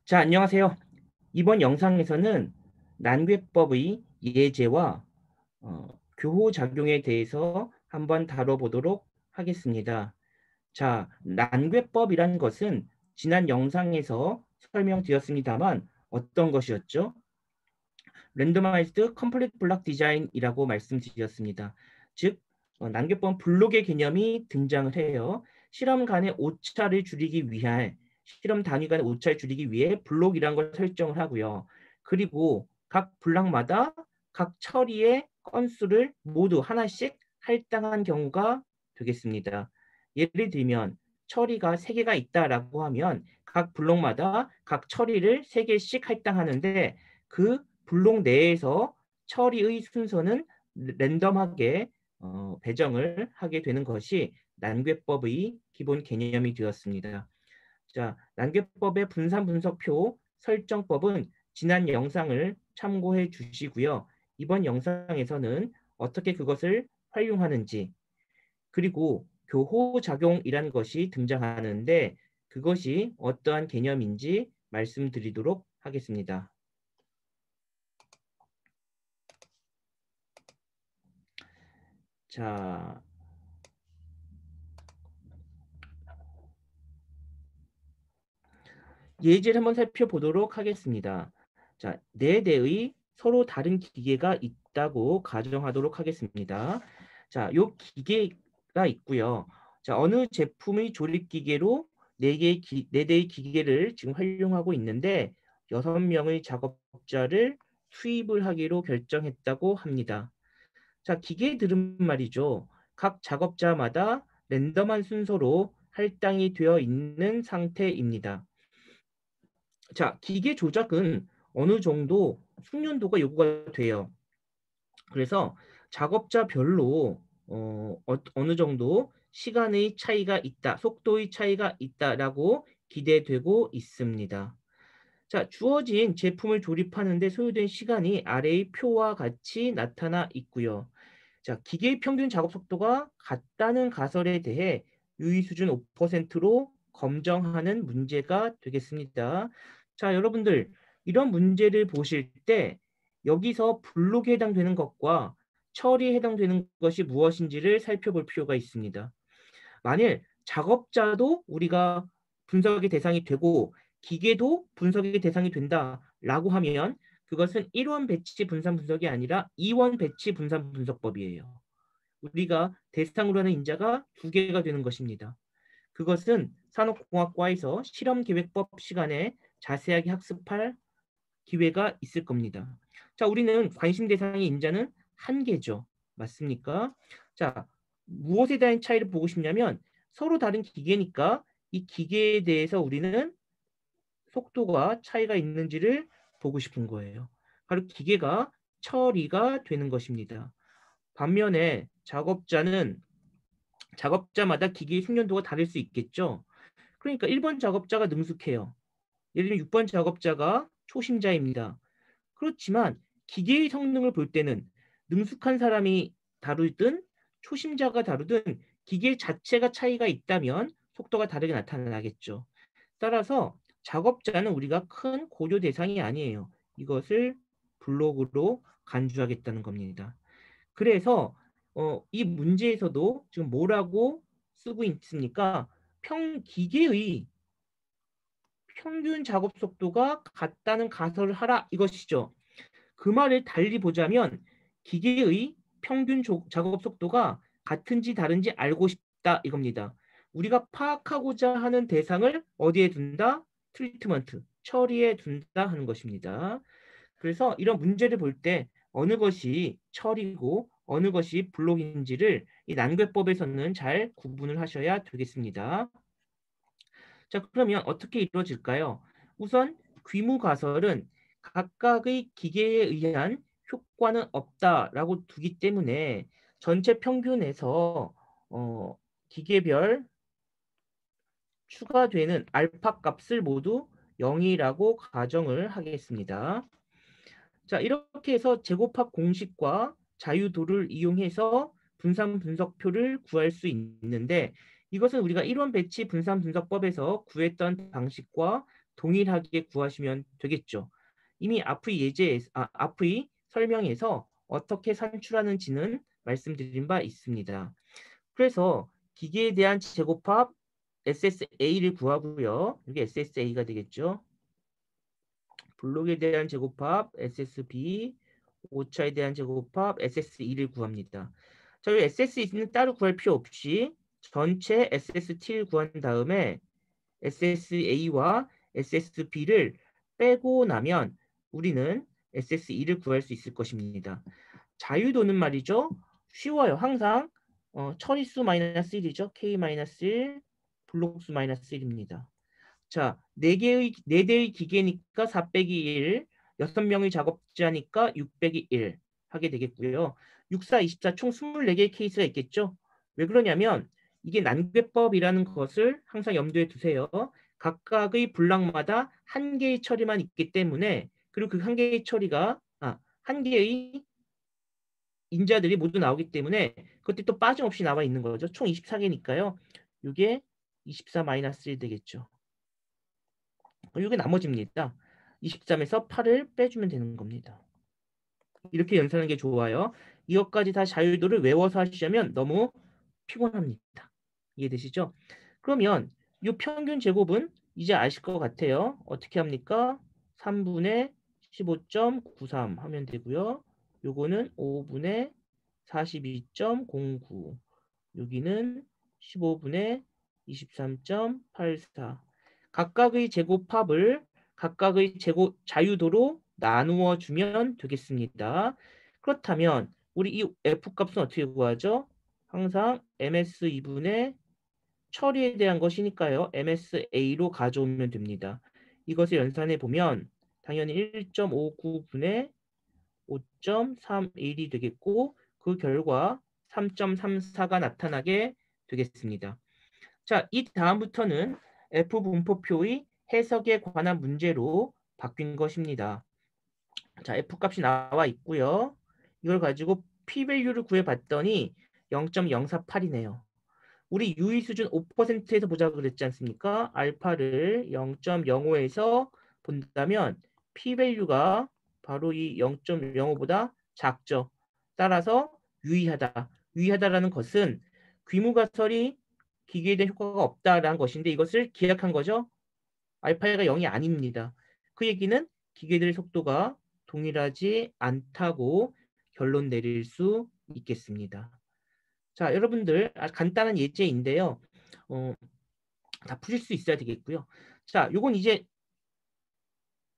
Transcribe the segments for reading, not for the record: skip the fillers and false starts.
자, 안녕하세요. 이번 영상에서는 난괴법의 예제와 교호작용에 대해서 한번 다뤄보도록 하겠습니다. 자, 난괴법이란 것은 지난 영상에서 설명드렸습니다만 어떤 것이었죠? 랜더마이즈드 컴플리트 블록 디자인이라고 말씀드렸습니다. 즉, 난괴법 블록의 개념이 등장을 해요. 실험 간의 오차를 줄이기 위한 실험 단위 간의 오차를 줄이기 위해 블록이라는 걸 설정을 하고요. 그리고 각 블록마다 각 처리의 건수를 모두 하나씩 할당한 경우가 되겠습니다. 예를 들면 처리가 3개가 있다라고 하면 각 블록마다 각 처리를 3개씩 할당하는데 그 블록 내에서 처리의 순서는 랜덤하게 배정을 하게 되는 것이 난괴법의 기본 개념이 되었습니다. 자, 난괴법의 분산 분석표 설정법은 지난 영상을 참고해 주시고요. 이번 영상에서는 어떻게 그것을 활용하는지 그리고 교호작용이라는 것이 등장하는데 그것이 어떠한 개념인지 말씀드리도록 하겠습니다. 자, 예제를 한번 살펴보도록 하겠습니다. 자, 네 대의 서로 다른 기계가 있다고 가정하도록 하겠습니다. 자, 요 기계가 있고요. 자, 어느 제품의 조립 기계로 네 대의 기계를 지금 활용하고 있는데 6명의 작업자를 투입을 하기로 결정했다고 합니다. 자, 기계들은 말이죠. 각 작업자마다 랜덤한 순서로 할당이 되어 있는 상태입니다. 자, 기계 조작은 어느 정도 숙련도가 요구가 돼요. 그래서 작업자별로 어느 정도 시간의 차이가 있다, 속도의 차이가 있다라고 기대되고 있습니다. 자, 주어진 제품을 조립하는 데 소요된 시간이 아래의 표와 같이 나타나 있고요. 자, 기계의 평균 작업 속도가 같다는 가설에 대해 유의 수준 5%로 검정하는 문제가 되겠습니다. 자, 여러분들 이런 문제를 보실 때 여기서 블록에 해당되는 것과 처리에 해당되는 것이 무엇인지를 살펴볼 필요가 있습니다. 만일 작업자도 우리가 분석의 대상이 되고 기계도 분석의 대상이 된다라고 하면 그것은 1원 배치 분산 분석이 아니라 2원 배치 분산 분석법이에요. 우리가 대상으로 하는 인자가 2개가 되는 것입니다. 그것은 산업공학과에서 실험계획법 시간에 자세하게 학습할 기회가 있을 겁니다. 자, 우리는 관심 대상의 인자는 1개죠. 맞습니까? 자, 무엇에 대한 차이를 보고 싶냐면 서로 다른 기계니까 이 기계에 대해서 우리는 속도가 차이가 있는지를 보고 싶은 거예요. 바로 기계가 처리가 되는 것입니다. 반면에 작업자마다 기기의 숙련도가 다를 수 있겠죠. 그러니까 1번 작업자가 능숙해요. 예를 들면 6번 작업자가 초심자입니다. 그렇지만 기계의 성능을 볼 때는 능숙한 사람이 다루든 초심자가 다루든 기계 자체가 차이가 있다면 속도가 다르게 나타나겠죠. 따라서 작업자는 우리가 큰 고려 대상이 아니에요. 이것을 블록으로 간주하겠다는 겁니다. 그래서 이 문제에서도 지금 뭐라고 쓰고 있습니까? 기계의 평균 작업 속도가 같다는 가설을 하라 이것이죠. 그 말을 달리 보자면 기계의 평균 작업 속도가 같은지 다른지 알고 싶다 이겁니다. 우리가 파악하고자 하는 대상을 어디에 둔다? 트리트먼트, 처리에 둔다 하는 것입니다. 그래서 이런 문제를 볼 때 어느 것이 처리고 어느 것이 블록인지를 이 난괴법에서는 잘 구분을 하셔야 되겠습니다. 자, 그러면 어떻게 이루어질까요? 우선 귀무가설은 각각의 기계에 의한 효과는 없다라고 두기 때문에 전체 평균에서 기계별 추가되는 알파 값을 모두 0이라고 가정을 하겠습니다. 자, 이렇게 해서 제곱합 공식과 자유도를 이용해서 분산 분석표를 구할 수 있는데 이것은 우리가 1원 배치 분산 분석법에서 구했던 방식과 동일하게 구하시면 되겠죠. 이미 앞의 설명에서 어떻게 산출하는지는 말씀드린 바 있습니다. 그래서 기계에 대한 제곱합 SSA를 구하고요. 이게 SSA가 되겠죠. 블록에 대한 제곱합 SSB, 오차에 대한 제곱합 SSE를 구합니다. 자, 이 SSE는 따로 구할 필요 없이 전체 SST를 구한 다음에 SSA와 SSB를 빼고 나면 우리는 SSE를 구할 수 있을 것입니다. 자유도는 말이죠. 쉬워요. 항상 처리수 마이너스 1이죠. K-1, 블록수 마이너스 1입니다. 자, 4대의 기계니까 4 빼기 1, 6명의 작업자니까 6 빼기 1 하게 되겠고요. 6, 4, 24 총 24개의 케이스가 있겠죠. 왜 그러냐면 이게 난괴법이라는 것을 항상 염두에 두세요. 각각의 블락마다 한 개의 처리만 있기 때문에 그리고 그 한 개의 처리가 한 개의 인자들이 모두 나오기 때문에 그것들이 또 빠짐없이 나와 있는 거죠. 총 24개니까요. 이게 24-1 되겠죠. 이게 나머지입니다. 23에서 8을 빼주면 되는 겁니다. 이렇게 연산하는 게 좋아요. 이것까지 다 자유도를 외워서 하시려면 너무 피곤합니다. 이해되시죠? 그러면 이 평균 제곱은 이제 아실 것 같아요. 어떻게 합니까? 3분의 15.93 하면 되고요. 요거는 5분의 42.09 여기는 15분의 23.84 각각의 제곱합을 각각의 자유도로 나누어 주면 되겠습니다. 그렇다면 우리 이 F값은 어떻게 구하죠? 항상 ms2분의 처리에 대한 것이니까요. MSA로 가져오면 됩니다. 이것을 연산해 보면 당연히 1.59분의 5.31이 되겠고 그 결과 3.34가 나타나게 되겠습니다. 자, 이 다음부터는 F 분포표의 해석에 관한 문제로 바뀐 것입니다. 자, F 값이 나와 있고요. 이걸 가지고 P-밸류를 구해봤더니 0.048이네요. 우리 유의 수준 5%에서 보자 그랬지 않습니까? 알파를 0.05에서 본다면 P-밸류가 바로 이 0.05보다 작죠. 따라서 유의하다. 유의하다라는 것은 귀무가설이 기계에 대한 효과가 없다라는 것인데 이것을 기약한 거죠. 알파가 0이 아닙니다. 그 얘기는 기계들의 속도가 동일하지 않다고 결론 내릴 수 있겠습니다. 자, 여러분들 간단한 예제인데요. 다 푸실 수 있어야 되겠고요. 자, 요건 이제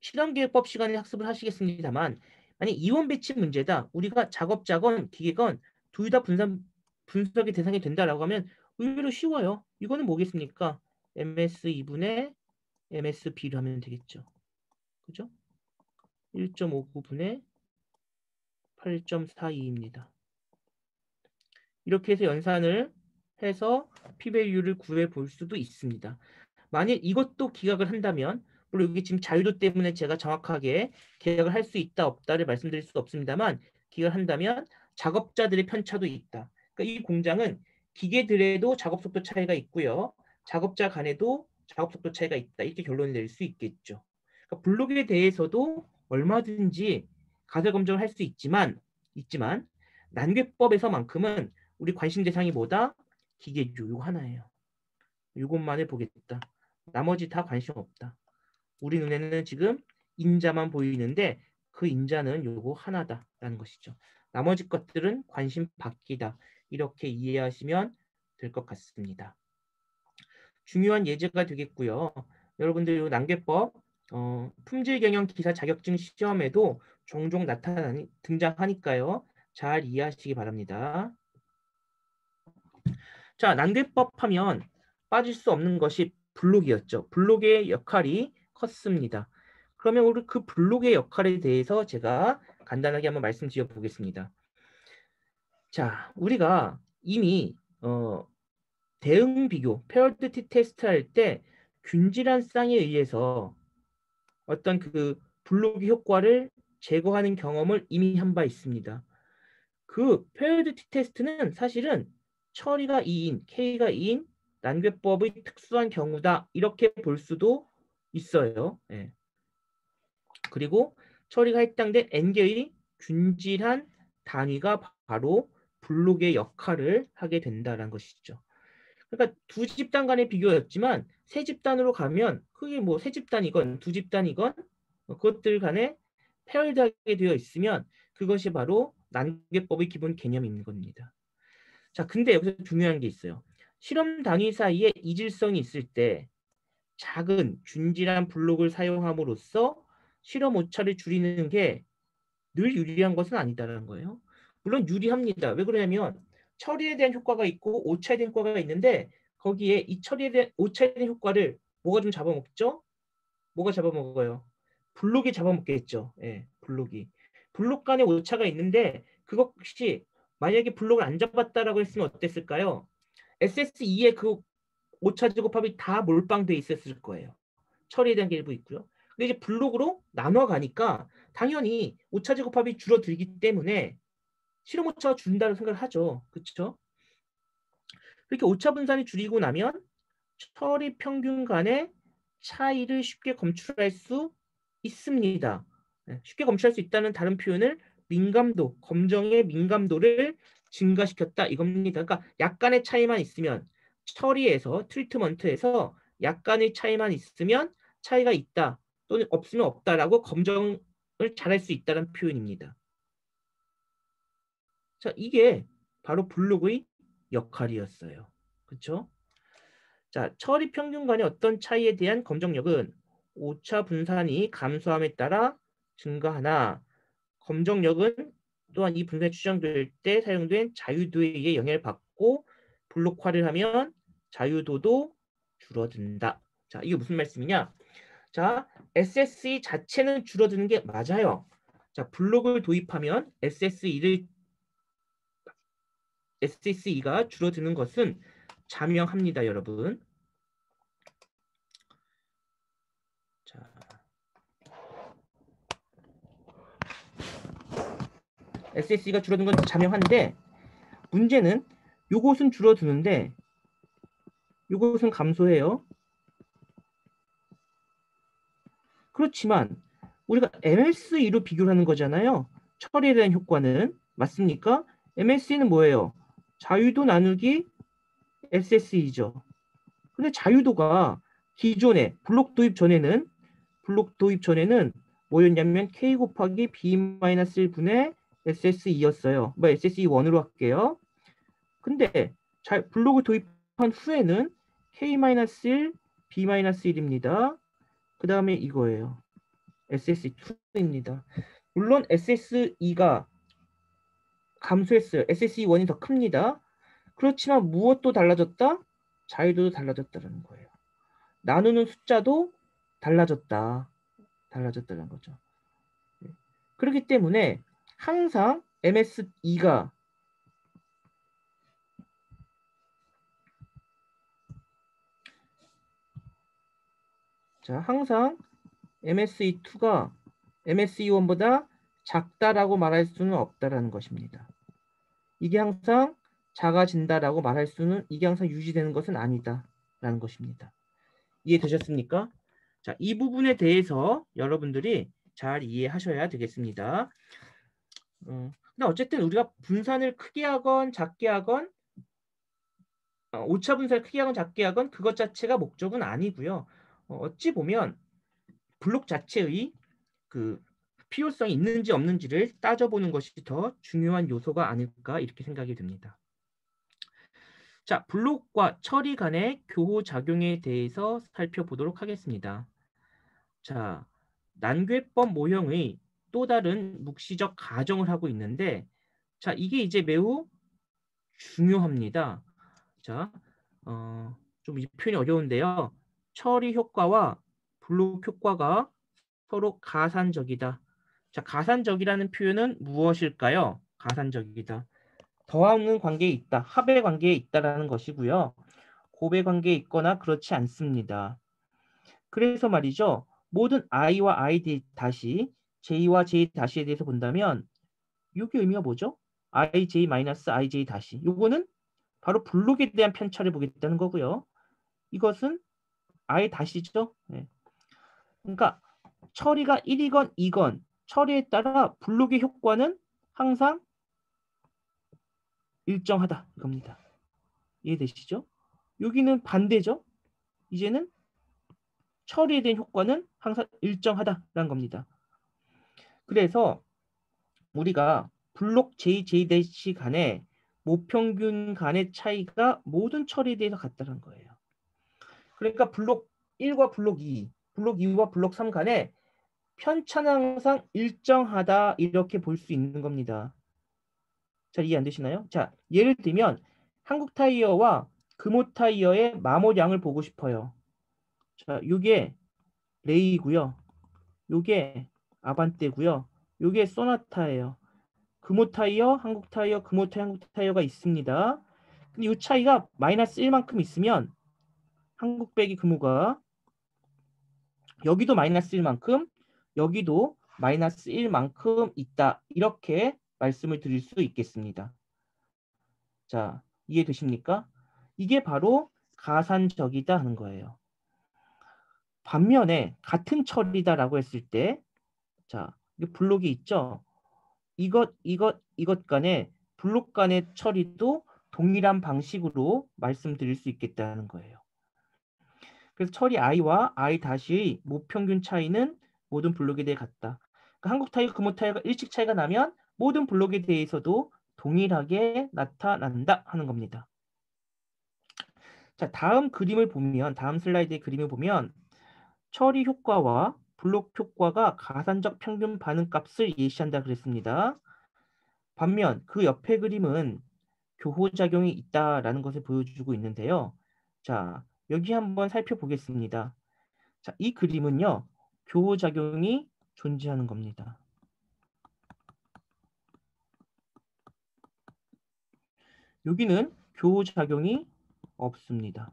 실험계획법 시간에 학습을 하시겠습니다만 만약 이원 배치 문제다. 우리가 작업자건 기계건 둘 다 분석의 대상이 된다라고 하면 의외로 쉬워요. 이거는 뭐겠습니까? ms2분의 msb를 하면 되겠죠. 그죠? 1.59분의 8.42입니다. 이렇게 해서 연산을 해서 p-밸류를 구해 볼 수도 있습니다. 만약 이것도 기각을 한다면 물론 여기 지금 자유도 때문에 제가 정확하게 기각을 할 수 있다 없다를 말씀드릴 수 없습니다만 기각을 한다면 작업자들의 편차도 있다. 그러니까 이 공장은 기계들에도 작업 속도 차이가 있고요. 작업자 간에도 작업 속도 차이가 있다. 이렇게 결론을 낼 수 있겠죠. 그러니까 블록에 대해서도 얼마든지 가설 검증을 할 수 있지만 난괴법에서만큼은 우리 관심 대상이 뭐다? 기계주 이거 하나예요. 이것만을 보겠다. 나머지 다 관심 없다. 우리 눈에는 지금 인자만 보이는데 그 인자는 요거 하나다라는 것이죠. 나머지 것들은 관심 밖이다. 이렇게 이해하시면 될 것 같습니다. 중요한 예제가 되겠고요. 여러분들 이 난괴법 품질 경영 기사 자격증 시험에도 종종 등장하니까요. 잘 이해하시기 바랍니다. 자, 난괴법 하면 빠질 수 없는 것이 블록이었죠. 블록의 역할이 컸습니다. 그러면 우리 그 블록의 역할에 대해서 제가 간단하게 한번 말씀드려 보겠습니다. 자, 우리가 이미 대응 비교, 페어리티 테스트 할 때 균질한 쌍에 의해서 어떤 그 블록의 효과를 제거하는 경험을 이미 한 바 있습니다. 그 페어리티 테스트는 사실은 처리가 2인, K가 2인 난괴법의 특수한 경우다. 이렇게 볼 수도 있어요. 예. 그리고 처리가 해당된 n개의 균질한 단위가 바로 블록의 역할을 하게 된다는 것이죠. 그러니까 두 집단 간의 비교였지만 세 집단으로 가면 크게 뭐 세 집단이건 두 집단이건 그것들 간에 페어리드하게 되어 있으면 그것이 바로 난개법의 기본 개념인 겁니다. 자, 근데 여기서 중요한 게 있어요. 실험 단위 사이에 이질성이 있을 때 작은 균질한 블록을 사용함으로써 실험 오차를 줄이는 게 늘 유리한 것은 아니다라는 거예요. 물론 유리합니다. 왜 그러냐면 처리에 대한 효과가 있고 오차에 대한 효과가 있는데 거기에 이 처리에 대한 오차에 대한 효과를 뭐가 좀 잡아먹죠? 뭐가 잡아먹어요? 블록이 잡아먹겠죠. 예, 블록이. 블록 간에 오차가 있는데 그것이 만약에 블록을 안 잡았다라고 했으면 어땠을까요? SS2의 그 오차 제곱합이 다 몰빵돼 있었을 거예요. 처리에 대한 게 일부 있고요. 근데 이제 블록으로 나눠 가니까 당연히 오차 제곱합이 줄어들기 때문에 실험 오차가 준다고 생각을 하죠. 그렇죠? 이렇게 오차 분산이 줄이고 나면 처리 평균 간의 차이를 쉽게 검출할 수 있습니다. 쉽게 검출할 수 있다는 다른 표현을 민감도, 검정의 민감도를 증가시켰다 이겁니다. 그러니까 약간의 차이만 있으면 처리에서 트리트먼트에서 약간의 차이만 있으면 차이가 있다 또는 없으면 없다라고 검정을 잘할 수 있다는 표현입니다. 자, 이게 바로 블록의 역할이었어요. 그렇죠? 자, 처리 평균 간의 어떤 차이에 대한 검정력은 오차 분산이 감소함에 따라 증가하나 검정력은 또한 이 분산이 추정될 때 사용된 자유도에 의해 영향을 받고 블록화를 하면 자유도도 줄어든다. 자, 이게 무슨 말씀이냐? 자, SSE 자체는 줄어드는 게 맞아요. 자, 블록을 도입하면 SSE가 줄어드는 것은 자명합니다, 여러분. 자, SSE가 줄어드는 건 자명한데 문제는 요것은 줄어드는데 요것은 감소해요. 그렇지만 우리가 MSE로 비교를 하는 거잖아요. 처리에 대한 효과는 맞습니까? MSE는 뭐예요? 자유도 나누기 SSE죠. 근데 자유도가 기존에 블록 도입 전에는 뭐였냐면 K 곱하기 B-1분의 SSE였어요. 뭐 SSE1으로 할게요. 근데 블록을 도입한 후에는 K-1, B-1입니다. 그 다음에 이거예요. SSE2입니다. 물론 SSE가 감소했어요. SSE1이 더 큽니다. 그렇지만 무엇도 달라졌다? 자유도도 달라졌다는 거예요. 나누는 숫자도 달라졌다는 거죠. 그렇기 때문에 항상 MSE가 항상 MSE2가 MSE1보다 작다라고 말할 수는 없다라는 것입니다. 이게 항상 작아진다라고 말할 수는 이게 항상 유지되는 것은 아니다라는 것입니다. 이해되셨습니까? 자, 이 부분에 대해서 여러분들이 잘 이해하셔야 되겠습니다. 근데 어쨌든 우리가 분산을 크게 하건 작게 하건 오차 분산을 크게 하건 작게 하건 그것 자체가 목적은 아니고요. 어찌 보면 블록 자체의 그 필요성이 있는지 없는지를 따져보는 것이 더 중요한 요소가 아닐까 이렇게 생각이 듭니다. 자, 블록과 처리 간의 교호 작용에 대해서 살펴보도록 하겠습니다. 자, 난괴법 모형의 또 다른 묵시적 가정을 하고 있는데, 자, 이게 이제 매우 중요합니다. 자, 좀 이 표현이 어려운데요. 처리 효과와 블록 효과가 서로 가산적이다. 자, 가산적이라는 표현은 무엇일까요? 가산적이다. 더하는 관계에 있다. 합의 관계에 있다라는 것이고요. 곱의 관계에 있거나 그렇지 않습니다. 그래서 말이죠. 모든 i와 i 다시 j와 j 다시에 대해서 본다면 이게 의미가 뭐죠? ij-ij 다시. 요거는 바로 블록에 대한 편차를 보겠다는 거고요. 이것은 i 다시죠. 네. 그러니까 처리가 1이건 2건 처리에 따라 블록의 효과는 항상 일정하다 이겁니다. 이해되시죠? 여기는 반대죠. 이제는 처리에 대한 효과는 항상 일정하다라는 겁니다. 그래서 우리가 블록 JJ 간의 모평균 간의 차이가 모든 처리에 대해서 같다는 거예요. 그러니까 블록 1과 블록 2, 블록 2와 블록 3 간의 편차는 항상 일정하다 이렇게 볼 수 있는 겁니다. 잘 이해 안 되시나요? 자, 예를 들면 한국 타이어와 금호 타이어의 마모량을 보고 싶어요. 자, 요게 레이고요. 요게 아반떼고요. 요게 소나타예요. 금호 타이어, 한국 타이어, 금호 타이어, 한국 타이어가 있습니다. 근데 이 차이가 마이너스 1만큼 있으면 한국 빼기 금호가 여기도 마이너스 1만큼 여기도 마이너스 1만큼 있다. 이렇게 말씀을 드릴 수 있겠습니다. 자, 이해되십니까? 이게 바로 가산적이다 하는 거예요. 반면에 같은 처리다라고 했을 때 자, 블록이 있죠? 이것 간의 블록 간의 처리도 동일한 방식으로 말씀드릴 수 있겠다는 거예요. 그래서 처리 i와 i-의 모평균 차이는 모든 블록에 대해 같다. 그러니까 한국 타이어, 금호 타이어가 일씩 차이가 나면 모든 블록에 대해서도 동일하게 나타난다 하는 겁니다. 자, 다음 그림을 보면 다음 슬라이드의 그림을 보면 처리 효과와 블록 효과가 가산적 평균 반응값을 예시한다 그랬습니다. 반면 그 옆에 그림은 교호작용이 있다라는 것을 보여주고 있는데요. 자, 여기 한번 살펴보겠습니다. 자, 이 그림은요. 교호작용이 존재하는 겁니다. 여기는 교호작용이 없습니다.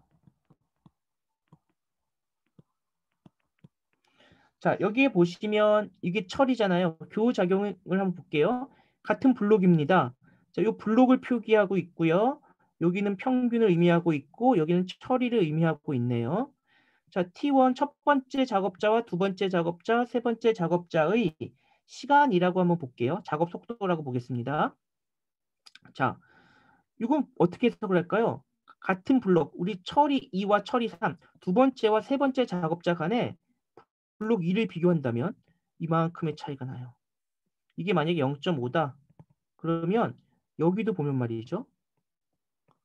자, 여기에 보시면 이게 철이잖아요. 교호작용을 한번 볼게요. 같은 블록입니다. 자, 이 블록을 표기하고 있고요. 여기는 평균을 의미하고 있고 여기는 처리를 의미하고 있네요. 자, T1 첫 번째 작업자와 두 번째 작업자, 세 번째 작업자의 시간이라고 한번 볼게요. 작업 속도라고 보겠습니다. 자, 이건 어떻게 해석을 할까요? 같은 블록, 우리 처리 2와 처리 3, 두 번째와 세 번째 작업자 간에 블록 2를 비교한다면 이만큼의 차이가 나요. 이게 만약에 0.5다. 그러면 여기도 보면 말이죠.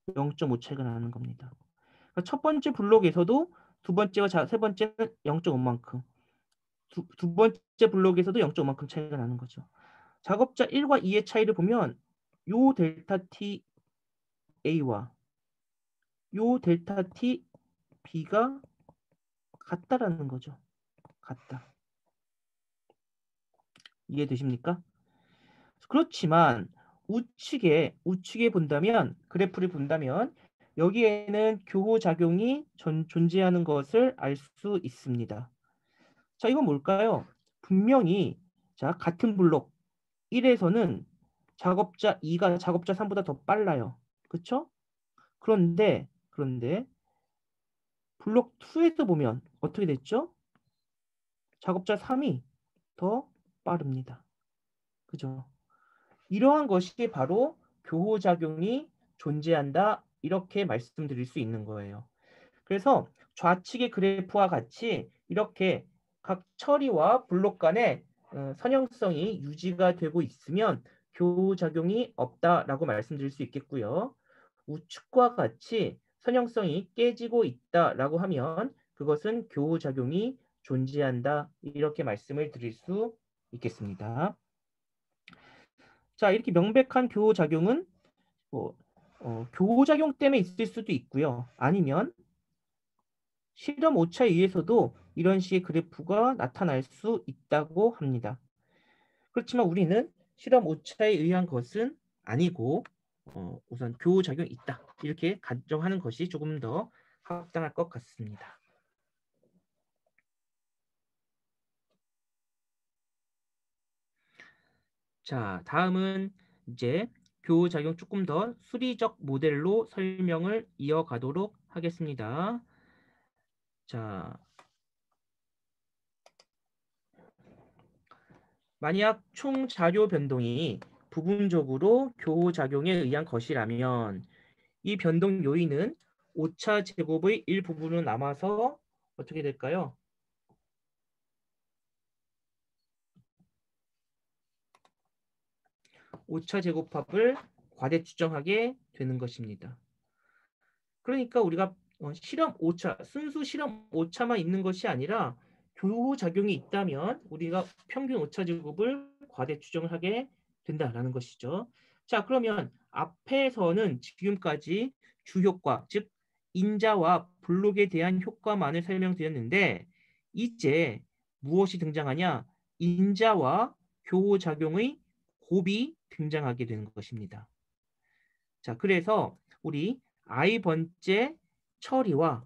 0.5 차이가 나는 겁니다. 그러니까 첫 번째 블록에서도 두 번째와 세 번째는 0.5만큼, 두 번째 블록에서도 0.5만큼 차이가 나는 거죠. 작업자 1과 2의 차이를 보면 요 델타 T A와 요 델타 T B가 같다라는 거죠. 같다. 이해되십니까? 그렇지만 우측에 본다면 그래프를 본다면 여기에는 교호작용이 존재하는 것을 알 수 있습니다. 자, 이건 뭘까요? 분명히 자, 같은 블록 1에서는 작업자 2가 작업자 3보다 더 빨라요. 그렇죠? 그런데 블록 2에서 보면 어떻게 됐죠? 작업자 3이 더 빠릅니다. 그죠? 이러한 것이 바로 교호작용이 존재한다. 이렇게 말씀드릴 수 있는 거예요. 그래서 좌측의 그래프와 같이 이렇게 각 처리와 블록 간의 선형성이 유지가 되고 있으면 교호작용이 없다라고 말씀드릴 수 있겠고요. 우측과 같이 선형성이 깨지고 있다라고 하면 그것은 교호작용이 존재한다. 이렇게 말씀을 드릴 수 있겠습니다. 자, 이렇게 명백한 교호작용은 뭐, 교호작용 때문에 있을 수도 있고요. 아니면 실험 오차에 의해서도 이런 식의 그래프가 나타날 수 있다고 합니다. 그렇지만 우리는 실험 오차에 의한 것은 아니고 우선 교호작용이 있다. 이렇게 가정하는 것이 조금 더 합당할 것 같습니다. 자, 다음은 이제 교호작용 조금 더 수리적 모델로 설명을 이어가도록 하겠습니다. 자, 만약 총 자료 변동이 부분적으로 교호작용에 의한 것이라면 이 변동 요인은 오차 제곱의 일부분으로 남아서 어떻게 될까요? 오차 제곱합을 과대 추정하게 되는 것입니다. 그러니까 우리가 실험 오차, 순수 실험 오차만 있는 것이 아니라 교호작용이 있다면 우리가 평균 오차 제곱을 과대 추정을 하게 된다라는 것이죠. 자, 그러면 앞에서는 지금까지 주효과, 즉 인자와 블록에 대한 효과만을 설명드렸는데 이제 무엇이 등장하냐? 인자와 교호작용의 곱이 등장하게 되는 것입니다. 자, 그래서 우리 i번째 처리와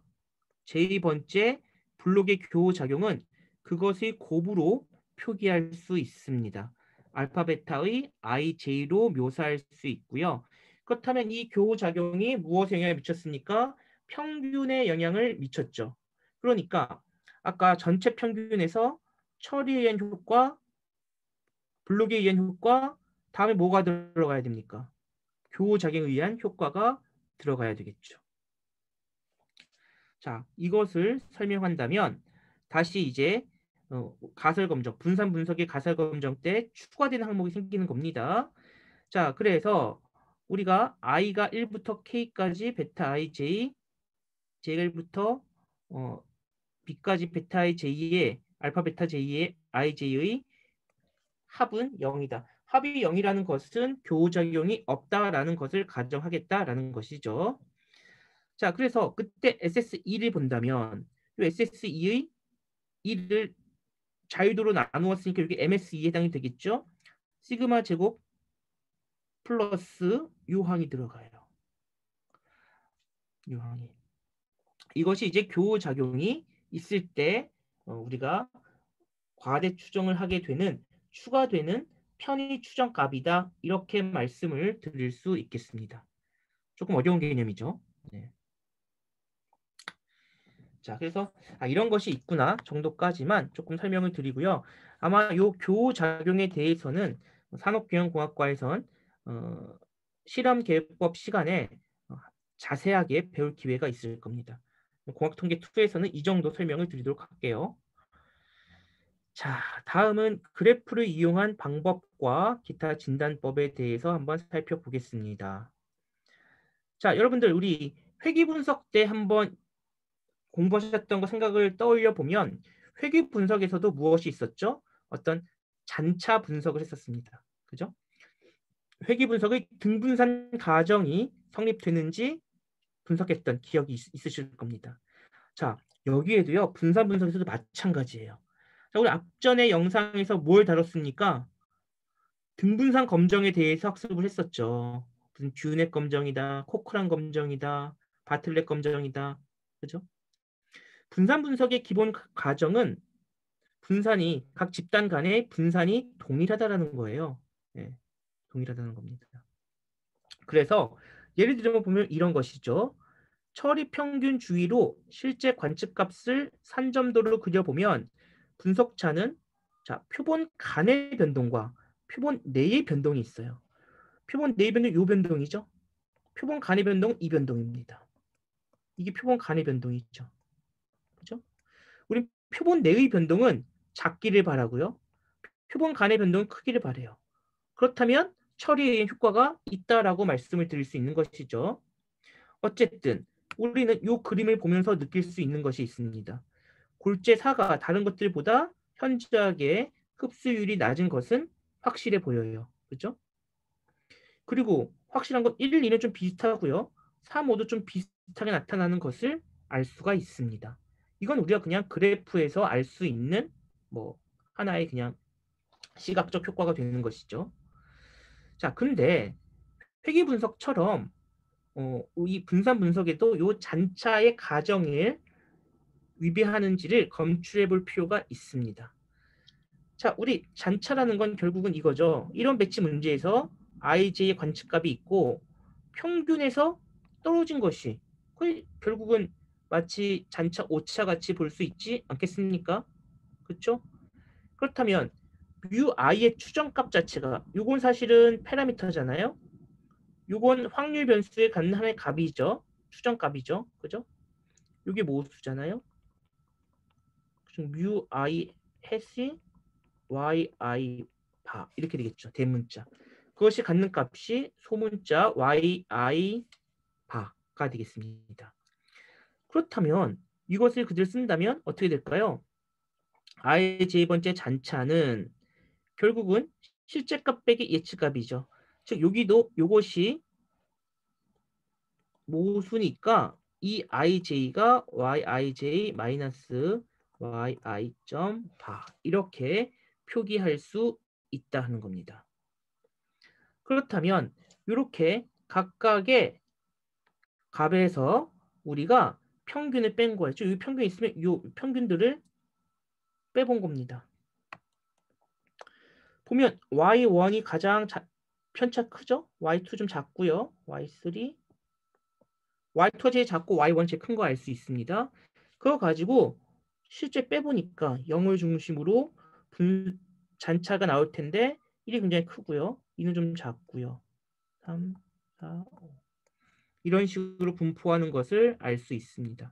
j번째 블록의 교호작용은 그것의 곱으로 표기할 수 있습니다. 알파 베타의 ij로 묘사할 수 있고요. 그렇다면 이 교호작용이 무엇에 영향을 미쳤습니까? 평균에 영향을 미쳤죠. 그러니까 아까 전체 평균에서 처리에 의한 효과, 블록에 의한 효과, 다음에 뭐가 들어가야 됩니까? 교호작용에 의한 효과가 들어가야 되겠죠. 자, 이것을 설명한다면 다시 이제 가설검정, 분산 분석의 가설검정 때 추가되는 항목이 생기는 겁니다. 자, 그래서 우리가 i가 1부터 k까지 베타 ij, j가 1부터 b까지 베타 i j의 알파 베타 j의 ij의 합은 0이다. 합이 0이라는 것은 교호작용이 없다라는 것을 가정하겠다라는 것이죠. 자, 그래서 그때 SS2를 본다면 이 SS2의 1을 자유도로 나누었으니까 여기 MS2에 해당이 되겠죠. 시그마 제곱 플러스 유항이 들어가요. 유항이. 이것이 이제 교호작용이 있을 때 우리가 과대 추정을 하게 되는 추가되는 편의 추정값이다. 이렇게 말씀을 드릴 수 있겠습니다. 조금 어려운 개념이죠. 네. 자, 그래서 이런 것이 있구나 정도까지만 조금 설명을 드리고요. 아마 요 교호작용에 대해서는 산업경영공학과에선 실험계획법 시간에 자세하게 배울 기회가 있을 겁니다. 공학통계2에서는 이 정도 설명을 드리도록 할게요. 자, 다음은 그래프를 이용한 방법과 기타 진단법에 대해서 한번 살펴보겠습니다. 자, 여러분들 우리 회귀분석 때 한번 공부하셨던 거 생각을 떠올려 보면 회귀 분석에서도 무엇이 있었죠? 어떤 잔차 분석을 했었습니다. 그죠? 회귀 분석의 등분산 가정이 성립되는지 분석했던 기억이 있으실 겁니다. 자, 여기에도요. 분산 분석에서도 마찬가지예요. 자, 우리 앞전에 영상에서 뭘 다뤘습니까? 등분산 검정에 대해서 학습을 했었죠. 무슨 듀넷 검정이다, 코크란 검정이다, 바틀렛 검정이다. 그죠? 분산 분석의 기본 가정은 분산이 각 집단 간의 분산이 동일하다라는 거예요. 네, 동일하다는 겁니다. 그래서 예를 들어 보면 이런 것이죠. 처리 평균 주위로 실제 관측값을 산점도로 그려보면 분석차는 자, 표본 간의 변동과 표본 내의 변동이 있어요. 표본 내의 변동 요 변동이죠. 표본 간의 변동은 이 변동입니다. 이게 표본 간의 변동이죠. 그죠? 우리 표본 내의 변동은 작기를 바라고요. 표본 간의 변동은 크기를 바래요. 그렇다면 처리에 의한 효과가 있다라고 말씀을 드릴 수 있는 것이죠. 어쨌든 우리는 이 그림을 보면서 느낄 수 있는 것이 있습니다. 골재4가 다른 것들보다 현저하게 흡수율이 낮은 것은 확실해 보여요. 그죠? 그리고 확실한 건 1, 2는 좀 비슷하고요. 3, 5도 좀 비슷하게 나타나는 것을 알 수가 있습니다. 이건 우리가 그냥 그래프에서 알 수 있는 뭐 하나의 그냥 시각적 효과가 되는 것이죠. 자, 근데 회귀 분석처럼 이 분산 분석에도 이 잔차의 가정을 위배하는지를 검출해 볼 필요가 있습니다. 자, 우리 잔차라는 건 결국은 이거죠. 이런 배치 문제에서 IJ의 관측값이 있고 평균에서 떨어진 것이 결국은 마치 잔차 오차 같이 볼 수 있지 않겠습니까? 그렇죠? 그렇다면 뮤 i의 추정값 자체가 요건 사실은 파라미터잖아요. 요건 확률 변수에 갖는 하나의 값이죠. 추정값이죠. 그죠? 요게 모수잖아요. 그럼 뮤 i 햇이 yi 바 이렇게 되겠죠. 대문자. 그것이 갖는 값이 소문자 yi 바가 되겠습니다. 그렇다면 이것을 그대로 쓴다면 어떻게 될까요? i의 j 번째 잔차는 결국은 실제값 빼기 예측값이죠. 즉 여기도 이것이 모수니까 이 ij가 yij 마이너스 yi 점 바 이렇게 표기할 수 있다 하는 겁니다. 그렇다면 이렇게 각각의 값에서 우리가 평균을 뺀 거예요. 이 평균이 있으면 이 평균들을 빼본 겁니다. 보면 y1이 가장 편차 크죠? y2 좀 작고요. y3, y2가 제일 작고 y1 제일 큰 거 알 수 있습니다. 그거 가지고 실제 빼보니까 0을 중심으로 잔차가 나올 텐데 1이 굉장히 크고요. 2는 좀 작고요. 3, 4, 5 이런 식으로 분포하는 것을 알 수 있습니다.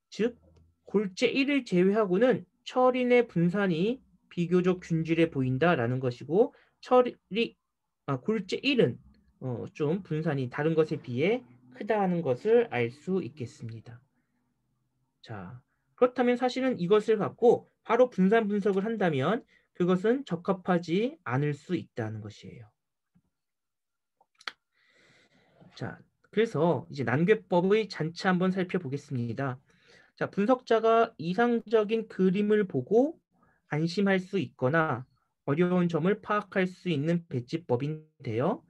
즉 골재 1을 제외하고는 철인의 분산이 비교적 균질해 보인다라는 것이고 골재 1은 좀 분산이 다른 것에 비해 크다는 것을 알 수 있겠습니다. 자, 그렇다면 사실은 이것을 갖고 바로 분산 분석을 한다면 그것은 적합하지 않을 수 있다는 것이에요. 자, 그래서 이제 난괴법의 잔차 한번 살펴보겠습니다. 자, 분석자가 이상적인 그림을 보고 안심할 수 있거나 어려운 점을 파악할 수 있는 배치법인데요.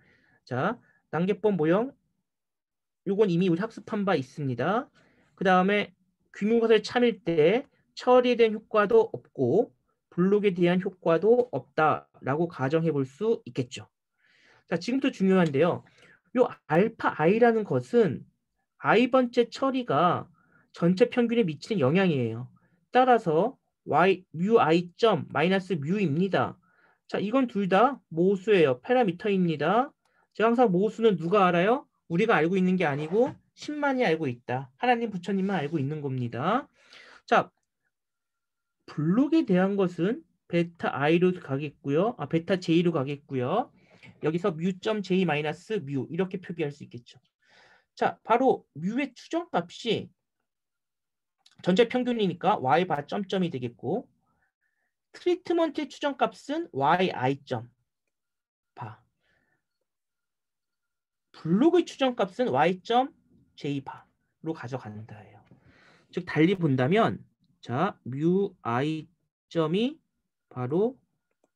자, 난괴법 모형 요건 이미 우리 학습한 바 있습니다. 그 다음에 귀무것을 참을 때 처리에 대한 효과도 없고 블록에 대한 효과도 없다라고 가정해 볼 수 있겠죠. 자, 지금부터 중요한데요. 요 알파 i라는 것은 i번째 처리가 전체 평균에 미치는 영향이에요. 따라서 뮤 i 점 마이너스 뮤입니다. 자, 이건 둘 다 모수예요. 파라미터입니다. 제가 항상 모수는 누가 알아요? 우리가 알고 있는 게 아니고 신만이 알고 있다. 하나님 부처님만 알고 있는 겁니다. 자, 블록에 대한 것은 베타 i로 가겠고요. 베타 j로 가겠고요. 여기서 뮤.j 마이너스 뮤 이렇게 표기할 수 있겠죠. 자, 바로 뮤의 추정값이 전체 평균이니까 y 바 점점이 되겠고 트리트먼트의 추정값은 yi 점 바 블록의 추정값은 y 점 j 바로 가져간다예요. 즉 달리 본다면 자, 뮤 i 점이 바로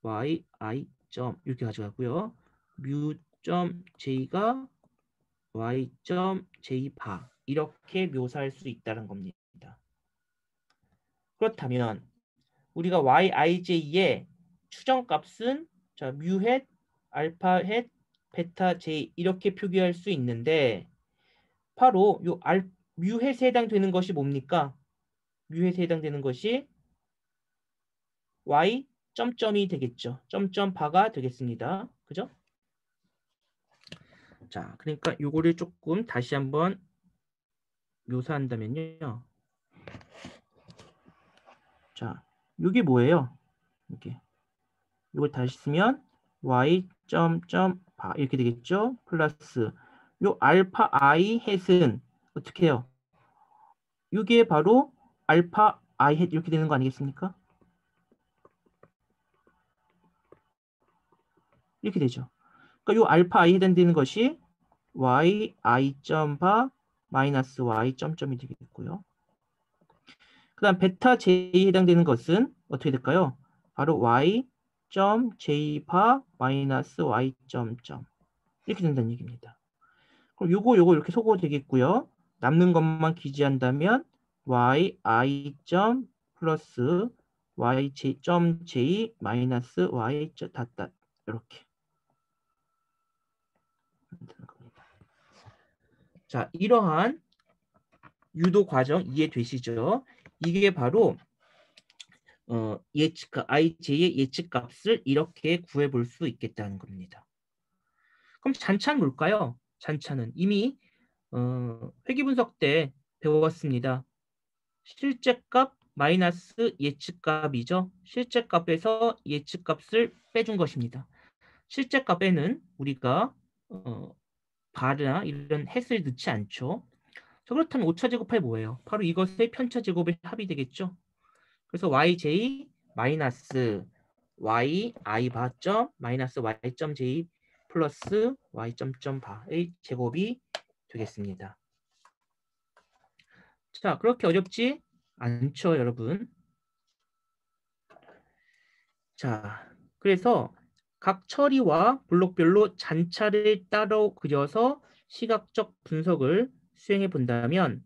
y i 점 이렇게 가져가고요. 뮤 점 j가 y 점 j 바 이렇게 묘사할 수 있다는 겁니다. 그렇다면 우리가 yij의 추정값은 자, 뮤햇, 알파햇, 베타 j 이렇게 표기할 수 있는데 바로 요 뮤햇에 해당되는 것이 뭡니까? 뮤햇에 해당되는 것이 y 점점이 되겠죠. 점점 바가 되겠습니다. 그죠? 자, 그러니까 요거를 조금 다시 한번 묘사한다면요. 자, 이게 뭐예요? 이렇게 이걸 다시 쓰면 y 점점 바 이렇게 되겠죠? 플러스 요 알파 i 햇은 어떻게 해요? 이게 바로 알파 i 햇 이렇게 되는 거 아니겠습니까? 이렇게 되죠. 그러니까 요 알파 i에 해당되는 것이 y i 점 바 마이너스 y 점점이 되겠고요. 그다음 베타 j에 해당되는 것은 어떻게 될까요? 바로 y 점 j 바 마이너스 y 점점 이렇게 된다는 얘기입니다. 그럼 요거 이렇게 소거 되겠고요. 남는 것만 기지한다면 y i 점 플러스 y j 점 j 마이너스 y 닷닷 이렇게 되는 겁니다. 자, 이러한 유도 과정 이해되시죠? 이게 바로 예측 ij의 예측값을 이렇게 구해볼 수 있겠다는 겁니다. 그럼 잔차는 뭘까요? 잔차는 이미 회귀 분석 때 배웠습니다. 실제값 마이너스 예측값이죠. 실제값에서 예측값을 빼준 것입니다. 실제값에는 우리가 발이나 이런 햇을 넣지 않죠. 자, 그렇다면 오차제곱할 뭐예요? 바로 이것의 편차제곱의 합이 되겠죠. 그래서 yj 마이너스 yi 바점 마이너스 y점 j 플러스 y점 바의 제곱이 되겠습니다. 자, 그렇게 어렵지 않죠, 여러분. 자, 그래서 각 처리와 블록별로 잔차를 따로 그려서 시각적 분석을 수행해 본다면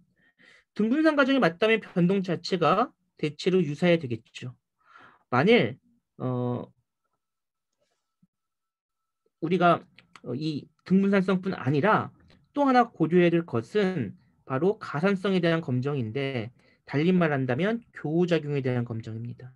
등분산 과정이 맞다면 변동 자체가 대체로 유사해야 되겠죠. 만일 우리가 이 등분산성뿐 아니라 또 하나 고려해야 될 것은 바로 가산성에 대한 검정인데 달리 말한다면 교우작용에 대한 검정입니다.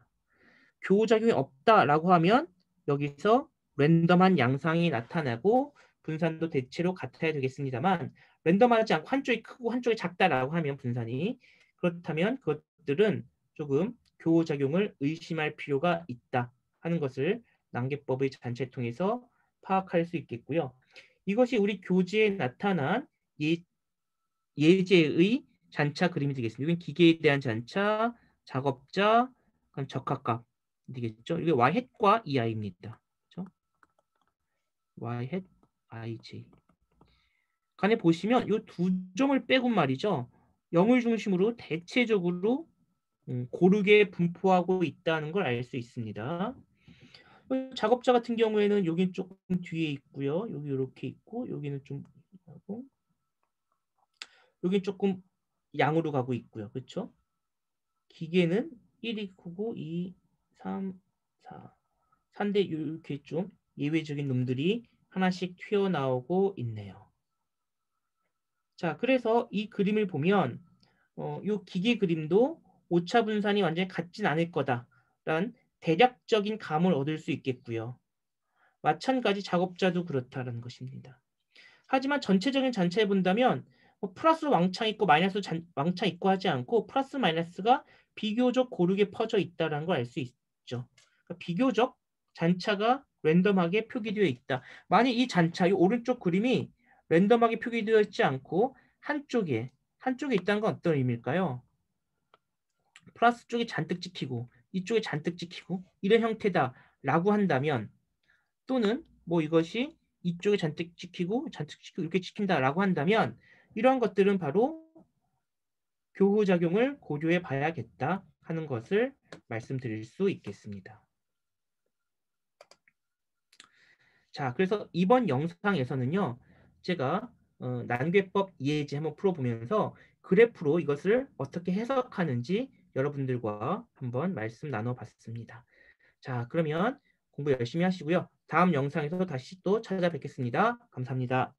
교우작용이 없다라고 하면 여기서 랜덤한 양상이 나타나고 분산도 대체로 같아야 되겠습니다만 랜덤하지 않고 한쪽이 크고 한쪽이 작다라고 하면 분산이 그렇다면 그것들은 조금 교우작용을 의심할 필요가 있다 하는 것을 낭계법의 잔치를 통해서 파악할 수 있겠고요. 이것이 우리 교재에 나타난 예제의 잔차 그림이 되겠습니다. 이건 기계에 대한 잔차, 작업자, 그럼 적합값 되겠죠. 이게 y 햇과 ei입니다. 그렇죠? y 햇 ij. 간에 보시면 이 두 점을 빼고 말이죠. 0을 중심으로 대체적으로 고르게 분포하고 있다는 걸 알 수 있습니다. 작업자 같은 경우에는 여기 조금 뒤에 있고요. 여기 이렇게 있고 여기는 좀 하고 여기 조금 양으로 가고 있고요. 그렇죠? 기계는 1이 크고 2, 3, 4. 4인데 이렇게 좀 예외적인 놈들이 하나씩 튀어나오고 있네요. 자, 그래서 이 그림을 보면 이 기계 그림도 오차 분산이 완전히 같진 않을 거다라는 대략적인 감을 얻을 수 있겠고요. 마찬가지 작업자도 그렇다는 것입니다. 하지만 전체적인 잔차에 본다면 플러스 왕창 있고 마이너스 왕창 있고 하지 않고 플러스 마이너스가 비교적 고르게 퍼져 있다는 걸 알 수 있죠. 그러니까 비교적 잔차가 랜덤하게 표기되어 있다. 만약 이 잔차, 이 오른쪽 그림이 랜덤하게 표기되어 있지 않고 한쪽에 있다는 건 어떤 의미일까요? 플러스 쪽이 잔뜩 찍히고 이쪽에 잔뜩 찍히고 이런 형태다라고 한다면 또는 뭐 이것이 이쪽에 잔뜩 찍히고 이렇게 찍힌다라고 한다면 이러한 것들은 바로 교후작용을 고려해 봐야겠다 하는 것을 말씀드릴 수 있겠습니다. 자, 그래서 이번 영상에서는요. 제가 난괴법 이해제 한번 풀어보면서 그래프로 이것을 어떻게 해석하는지 여러분들과 한번 말씀 나눠봤습니다. 자, 그러면 공부 열심히 하시고요. 다음 영상에서 다시 또 찾아뵙겠습니다. 감사합니다.